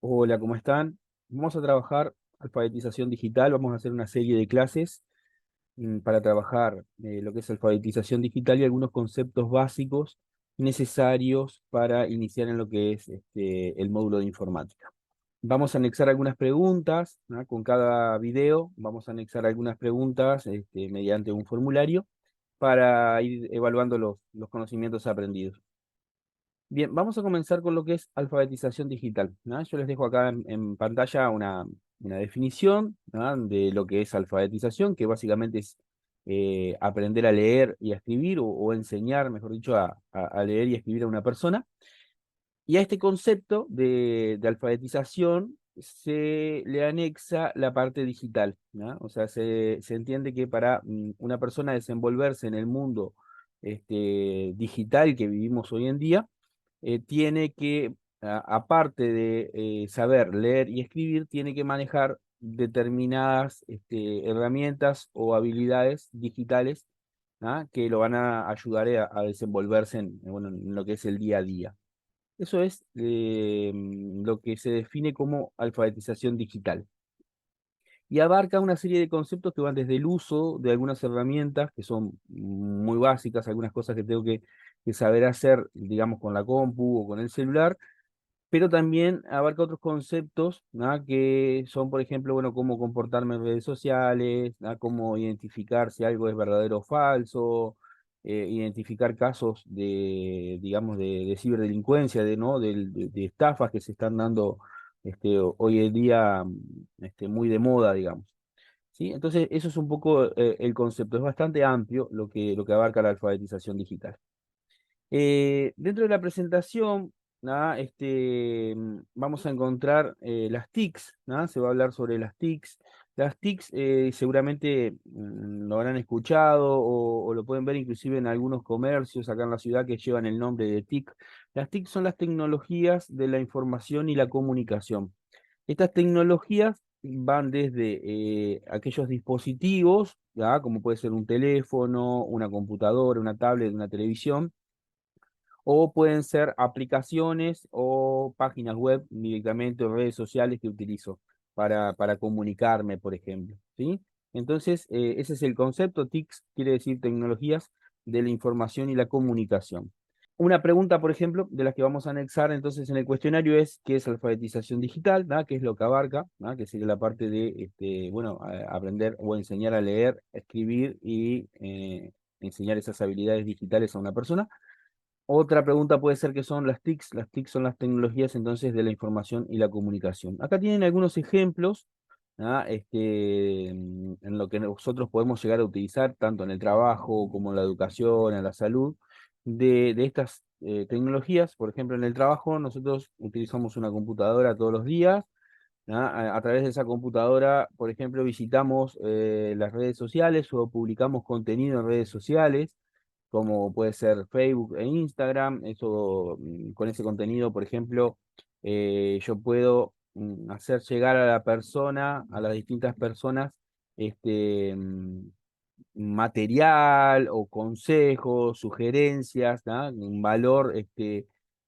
Hola, ¿cómo están? Vamos a trabajar alfabetización digital, vamos a hacer una serie de clases para trabajar lo que es alfabetización digital y algunos conceptos básicos necesarios para iniciar en lo que es el módulo de informática. Vamos a anexar algunas preguntas, ¿no? Con cada video vamos a anexar algunas preguntas mediante un formulario para ir evaluando los conocimientos aprendidos. Bien, vamos a comenzar con lo que es alfabetización digital, ¿no? Yo les dejo acá en pantalla una definición, ¿no? De lo que es alfabetización, que básicamente es aprender a leer y a escribir, o enseñar, mejor dicho, a leer y escribir a una persona. Y a este concepto de alfabetización se le anexa la parte digital, ¿no? O sea, se entiende que para una persona desenvolverse en el mundo digital que vivimos hoy en día, tiene que, aparte de saber leer y escribir, tiene que manejar determinadas herramientas o habilidades digitales, ¿ah? Que lo van a ayudar a desenvolverse bueno, en lo que es el día a día. Eso es lo que se define como alfabetización digital. Y abarca una serie de conceptos que van desde el uso de algunas herramientas que son muy básicas, algunas cosas que tengo que saber hacer, digamos, con la compu o con el celular, pero también abarca otros conceptos, ¿no? Que son, por ejemplo, bueno, cómo comportarme en redes sociales, ¿no? Cómo identificar si algo es verdadero o falso, identificar casos de, digamos, de ciberdelincuencia, ¿no? De estafas que se están dando hoy en día muy de moda, digamos. ¿Sí? Entonces, eso es un poco el concepto. Es bastante amplio lo que abarca la alfabetización digital. Dentro de la presentación, nada, vamos a encontrar las TICs, ¿no? Se va a hablar sobre las TICs. Las TICs seguramente lo habrán escuchado o lo pueden ver inclusive en algunos comercios acá en la ciudad que llevan el nombre de TIC. Las TIC son las tecnologías de la información y la comunicación. Estas tecnologías van desde aquellos dispositivos, ¿ya? Como puede ser un teléfono, una computadora, una tablet, una televisión, o pueden ser aplicaciones o páginas web directamente o redes sociales que utilizo para comunicarme, por ejemplo, ¿sí? Entonces, ese es el concepto. TICS quiere decir tecnologías de la información y la comunicación. Una pregunta, por ejemplo, de las que vamos a anexar entonces en el cuestionario es: ¿qué es alfabetización digital? ¿Da? ¿Qué es lo que abarca? ¿Da? Que sería la parte de, bueno, aprender o enseñar a leer, escribir y enseñar esas habilidades digitales a una persona. Otra pregunta puede ser qué son las TICs. Las TICs son las tecnologías entonces de la información y la comunicación. Acá tienen algunos ejemplos, ¿ah? En lo que nosotros podemos llegar a utilizar tanto en el trabajo como en la educación, en la salud, de estas tecnologías. Por ejemplo, en el trabajo nosotros utilizamos una computadora todos los días. ¿Ah? A través de esa computadora, por ejemplo, visitamos las redes sociales o publicamos contenido en redes sociales, como puede ser Facebook e Instagram. Eso, con ese contenido, por ejemplo, yo puedo hacer llegar a la persona, a las distintas personas, este, mm, material o consejos, sugerencias, ¿tá? Un valor,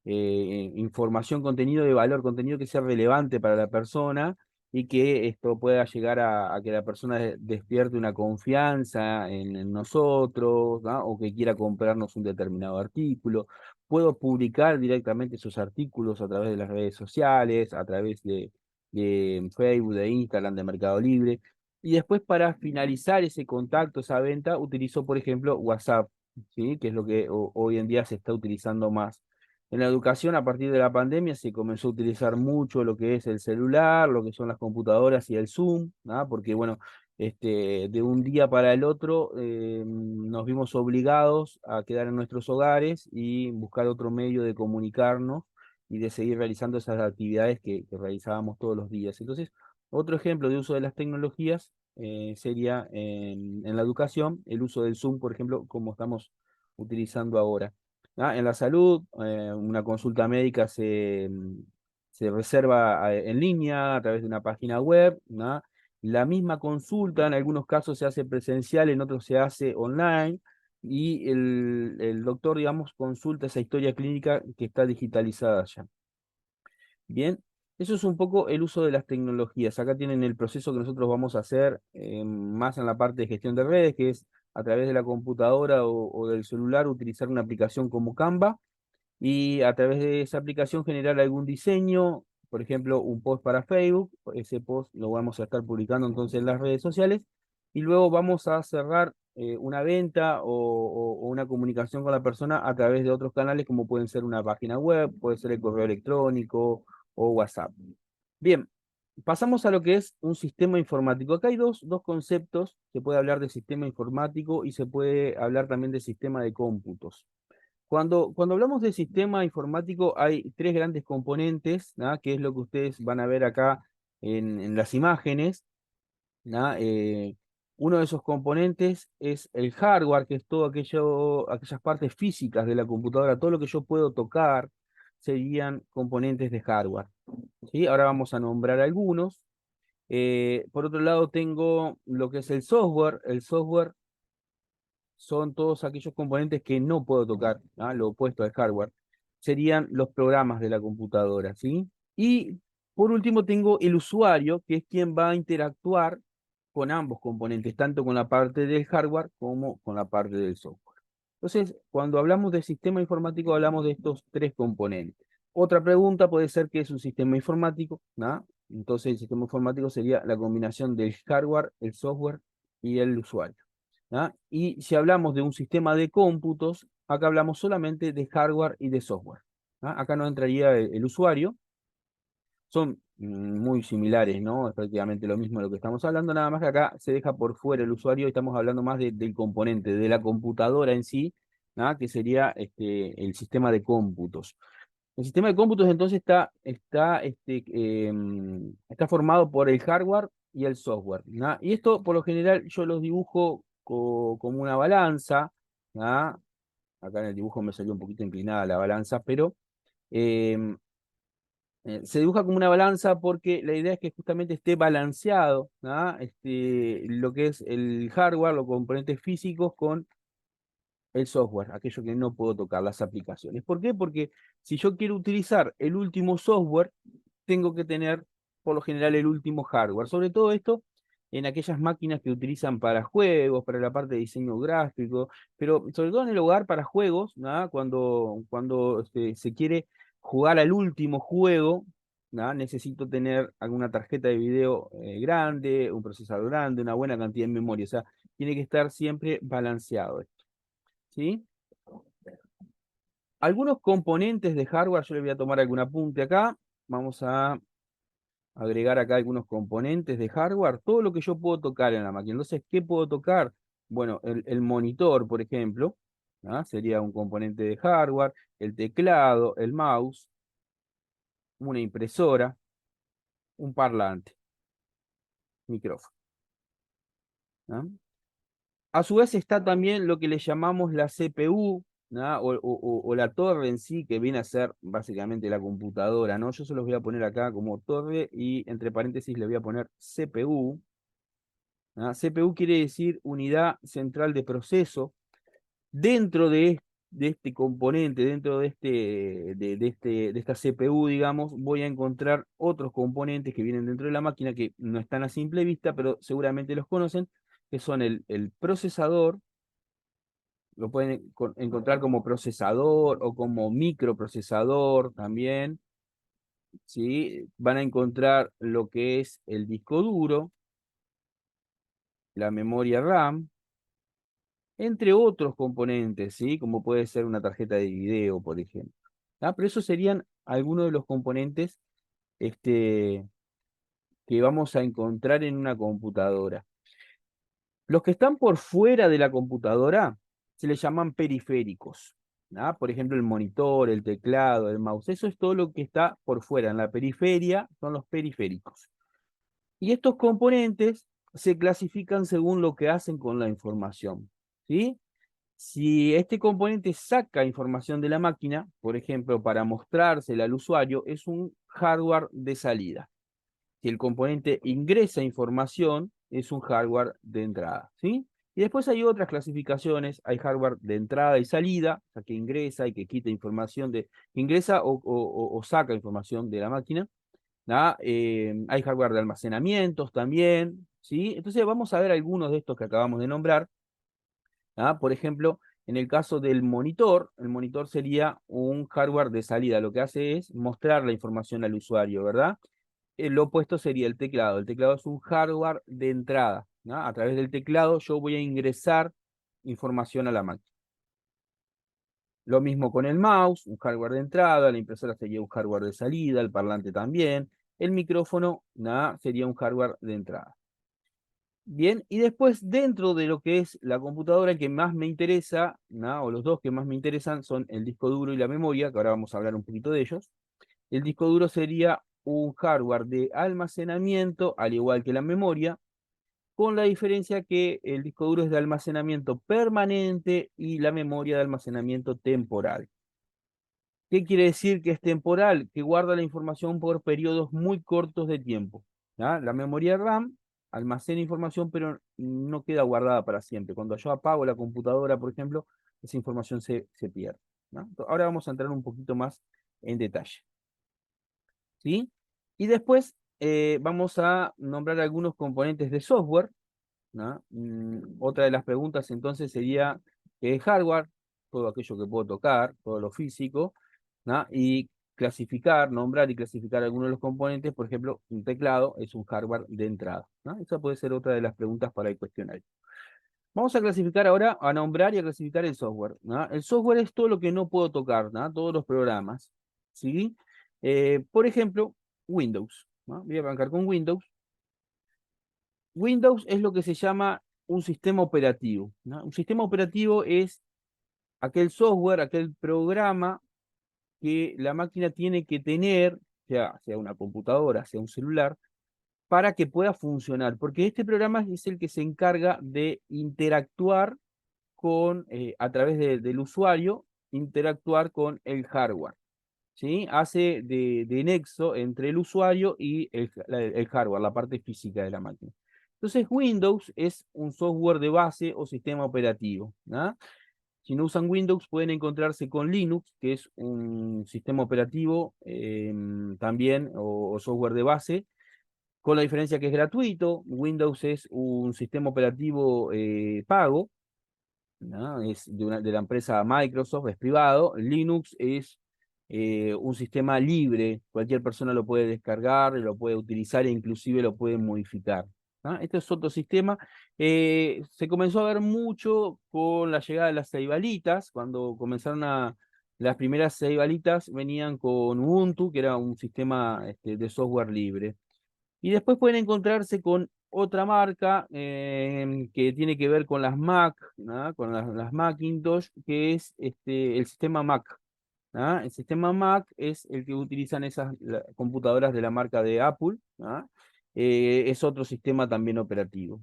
información, contenido de valor, contenido que sea relevante para la persona y que esto pueda llegar a que la persona despierte una confianza en nosotros, ¿tá? O que quiera comprarnos un determinado artículo. Puedo publicar directamente esos artículos a través de las redes sociales, a través de Facebook, de Instagram, de Mercado Libre. Y después, para finalizar ese contacto, esa venta, utilizo, por ejemplo, WhatsApp, ¿sí? Que es lo que hoy en día se está utilizando más. En la educación, a partir de la pandemia, se comenzó a utilizar mucho lo que es el celular, lo que son las computadoras y el Zoom, ¿no? Porque, bueno, de un día para el otro nos vimos obligados a quedar en nuestros hogares y buscar otro medio de comunicarnos y de seguir realizando esas actividades que realizábamos todos los días. Entonces, otro ejemplo de uso de las tecnologías sería en la educación, el uso del Zoom, por ejemplo, como estamos utilizando ahora. En la salud, una consulta médica se reserva en línea a través de una página web, ¿no? La misma consulta en algunos casos se hace presencial, en otros se hace online, y el doctor, digamos, consulta esa historia clínica que está digitalizada ya. Bien. Eso es un poco el uso de las tecnologías. Acá tienen el proceso que nosotros vamos a hacer más en la parte de gestión de redes, que es a través de la computadora o del celular utilizar una aplicación como Canva y a través de esa aplicación generar algún diseño, por ejemplo, un post para Facebook. Ese post lo vamos a estar publicando entonces en las redes sociales y luego vamos a cerrar una venta o una comunicación con la persona a través de otros canales como pueden ser una página web, puede ser el correo electrónico o WhatsApp. Bien, pasamos a lo que es un sistema informático. Acá hay dos conceptos. Se puede hablar de sistema informático y se puede hablar también de sistema de cómputos. Cuando hablamos de sistema informático hay tres grandes componentes, ¿no? Que es lo que ustedes van a ver acá en las imágenes, ¿no? Uno de esos componentes es el hardware, que es todo aquellas partes físicas de la computadora, todo lo que yo puedo tocar serían componentes de hardware. ¿Sí? Ahora vamos a nombrar algunos. Por otro lado tengo lo que es el software. El software son todos aquellos componentes que no puedo tocar, ¿ah? Lo opuesto al hardware. Serían los programas de la computadora, ¿sí? Y por último tengo el usuario, que es quien va a interactuar con ambos componentes, tanto con la parte del hardware como con la parte del software. Entonces, cuando hablamos de sistema informático, hablamos de estos tres componentes. Otra pregunta puede ser qué es un sistema informático, ¿no? Entonces, el sistema informático sería la combinación del hardware, el software y el usuario. ¿Ah? Y si hablamos de un sistema de cómputos, acá hablamos solamente de hardware y de software. ¿Ah? Acá no entraría el usuario. Son muy similares, ¿no? Es prácticamente lo mismo de lo que estamos hablando, nada más que acá se deja por fuera el usuario y estamos hablando más del componente, de la computadora en sí, ¿ah? Que sería el sistema de cómputos. El sistema de cómputos entonces está formado por el hardware y el software, ¿no? Y esto por lo general yo los dibujo como una balanza, ¿no? Acá en el dibujo me salió un poquito inclinada la balanza, pero em, se dibuja como una balanza porque la idea es que justamente esté balanceado, ¿no? Lo que es el hardware, los componentes físicos con el software, aquello que no puedo tocar, las aplicaciones. ¿Por qué? Porque si yo quiero utilizar el último software, tengo que tener por lo general el último hardware. Sobre todo esto en aquellas máquinas que utilizan para juegos, para la parte de diseño gráfico, pero sobre todo en el hogar para juegos, ¿no? Cuando se quiere jugar al último juego, ¿no? Necesito tener alguna tarjeta de video grande, un procesador grande, una buena cantidad de memoria. O sea, tiene que estar siempre balanceado. ¿Sí? Algunos componentes de hardware, yo le voy a tomar algún apunte acá. Vamos a agregar acá algunos componentes de hardware. Todo lo que yo puedo tocar en la máquina. Entonces, ¿qué puedo tocar? Bueno, el monitor, por ejemplo, ¿ah? Sería un componente de hardware. El teclado, el mouse, una impresora, un parlante, micrófono. ¿Ah? A su vez está también lo que le llamamos la CPU, ¿no? O la torre en sí, que viene a ser básicamente la computadora, ¿no? Yo se los voy a poner acá como torre y entre paréntesis le voy a poner CPU. ¿No? CPU quiere decir unidad central de proceso. Dentro de este componente, dentro de esta CPU, digamos, voy a encontrar otros componentes que vienen dentro de la máquina que no están a simple vista, pero seguramente los conocen, que son el procesador. Lo pueden encontrar como procesador o como microprocesador también, ¿sí? Van a encontrar lo que es el disco duro, la memoria RAM, entre otros componentes, ¿sí? Como puede ser una tarjeta de video, por ejemplo. ¿Ah? Pero esos serían algunos de los componentes este, que vamos a encontrar en una computadora. Los que están por fuera de la computadora se les llaman periféricos. ¿Ah? Por ejemplo, el monitor, el teclado, el mouse. Eso es todo lo que está por fuera. En la periferia son los periféricos. Y estos componentes se clasifican según lo que hacen con la información. ¿Sí? Si este componente saca información de la máquina, por ejemplo, para mostrársela al usuario, es un hardware de salida. Si el componente ingresa información, es un hardware de entrada, ¿sí? Y después hay otras clasificaciones, hay hardware de entrada y salida, o sea, que ingresa y que quita información que ingresa o saca información de la máquina. ¿Ah? Hay hardware de almacenamientos también, ¿sí? Entonces vamos a ver algunos de estos que acabamos de nombrar. ¿Ah? Por ejemplo, en el caso del monitor, el monitor sería un hardware de salida. Lo que hace es mostrar la información al usuario, ¿verdad? Lo opuesto sería el teclado. El teclado es un hardware de entrada, ¿no? A través del teclado yo voy a ingresar información a la máquina. Lo mismo con el mouse, un hardware de entrada, la impresora sería un hardware de salida, el parlante también, el micrófono, nada, sería un hardware de entrada. Bien, y después dentro de lo que es la computadora que más me interesa, ¿no? O los dos que más me interesan son el disco duro y la memoria, que ahora vamos a hablar un poquito de ellos. El disco duro sería un hardware de almacenamiento, al igual que la memoria, con la diferencia que el disco duro es de almacenamiento permanente y la memoria de almacenamiento temporal. ¿Qué quiere decir que es temporal? Que guarda la información por periodos muy cortos de tiempo. ¿Ya? La memoria RAM almacena información, pero no queda guardada para siempre. Cuando yo apago la computadora, por ejemplo, esa información se pierde. ¿No? Ahora vamos a entrar un poquito más en detalle. ¿Sí? Y después vamos a nombrar algunos componentes de software, ¿no? Otra de las preguntas entonces sería, ¿qué es hardware? Todo aquello que puedo tocar, todo lo físico, ¿no? Y clasificar, nombrar y clasificar algunos de los componentes, por ejemplo, un teclado es un hardware de entrada, ¿no? Esa puede ser otra de las preguntas para el cuestionario. Vamos a clasificar ahora, a nombrar y a clasificar el software, ¿no? El software es todo lo que no puedo tocar, ¿no? Todos los programas, ¿sí? Por ejemplo, Windows, ¿no? Voy a arrancar con Windows. Windows es lo que se llama un sistema operativo, ¿no? Un sistema operativo es aquel software, aquel programa que la máquina tiene que tener, sea una computadora, sea un celular, para que pueda funcionar, porque este programa es el que se encarga de interactuar a través del usuario, interactuar con el hardware. ¿Sí? Hace de nexo entre el usuario y el hardware, la parte física de la máquina. Entonces, Windows es un software de base o sistema operativo, ¿no? Si no usan Windows, pueden encontrarse con Linux, que es un sistema operativo también o software de base, con la diferencia que es gratuito. Windows es un sistema operativo pago, ¿no? Es de la empresa Microsoft, es privado. Linux es un sistema libre, cualquier persona lo puede descargar, lo puede utilizar e inclusive lo puede modificar, ¿no? Este es otro sistema. Se comenzó a ver mucho con la llegada de las ceibalitas, cuando las primeras ceibalitas venían con Ubuntu, que era un sistema de software libre. Y después pueden encontrarse con otra marca que tiene que ver con las Mac, ¿no? Con las Macintosh, que es el sistema Mac. ¿Ah? El sistema Mac es el que utilizan esas computadoras de la marca de Apple. ¿Ah? Es otro sistema también operativo.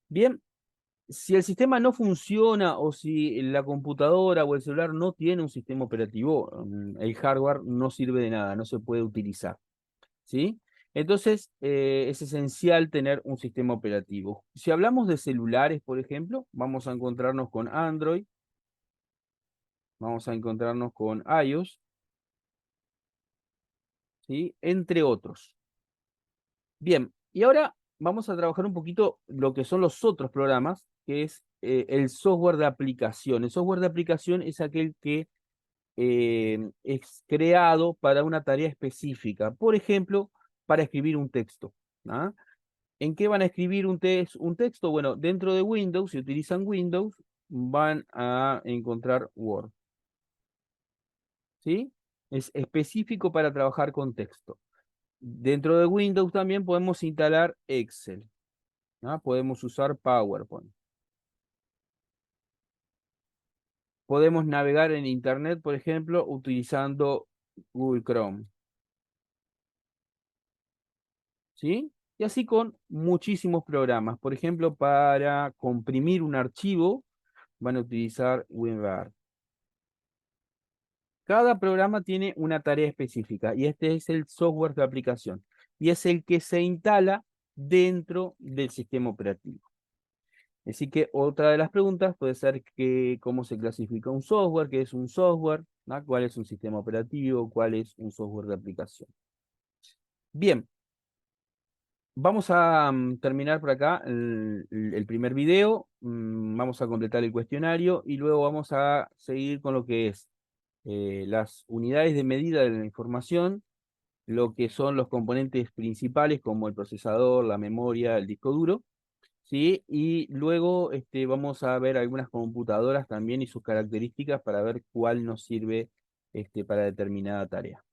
Bien, si el sistema no funciona o si la computadora o el celular no tiene un sistema operativo, el hardware no sirve de nada, no se puede utilizar. ¿Sí? Entonces, es esencial tener un sistema operativo. Si hablamos de celulares, por ejemplo, vamos a encontrarnos con Android, vamos a encontrarnos con iOS, ¿sí? Entre otros. Bien, y ahora vamos a trabajar un poquito lo que son los otros programas, que es el software de aplicación. El software de aplicación es aquel que es creado para una tarea específica. Por ejemplo, para escribir un texto. ¿Ah? ¿En qué van a escribir un texto? Bueno, dentro de Windows, si utilizan Windows, van a encontrar Word, ¿sí? Es específico para trabajar con texto. Dentro de Windows también podemos instalar Excel, ¿no? Podemos usar PowerPoint. Podemos navegar en Internet, por ejemplo, utilizando Google Chrome, ¿sí? Y así con muchísimos programas. Por ejemplo, para comprimir un archivo, van a utilizar WinRAR. Cada programa tiene una tarea específica y este es el software de aplicación y es el que se instala dentro del sistema operativo. Así que otra de las preguntas puede ser cómo se clasifica un software, qué es un software, ¿no? Cuál es un sistema operativo, cuál es un software de aplicación. Bien, vamos a terminar por acá el primer video, vamos a completar el cuestionario y luego vamos a seguir con lo que es las unidades de medida de la información, lo que son los componentes principales como el procesador, la memoria, el disco duro, ¿sí? Y luego vamos a ver algunas computadoras también y sus características para ver cuál nos sirve para determinada tarea.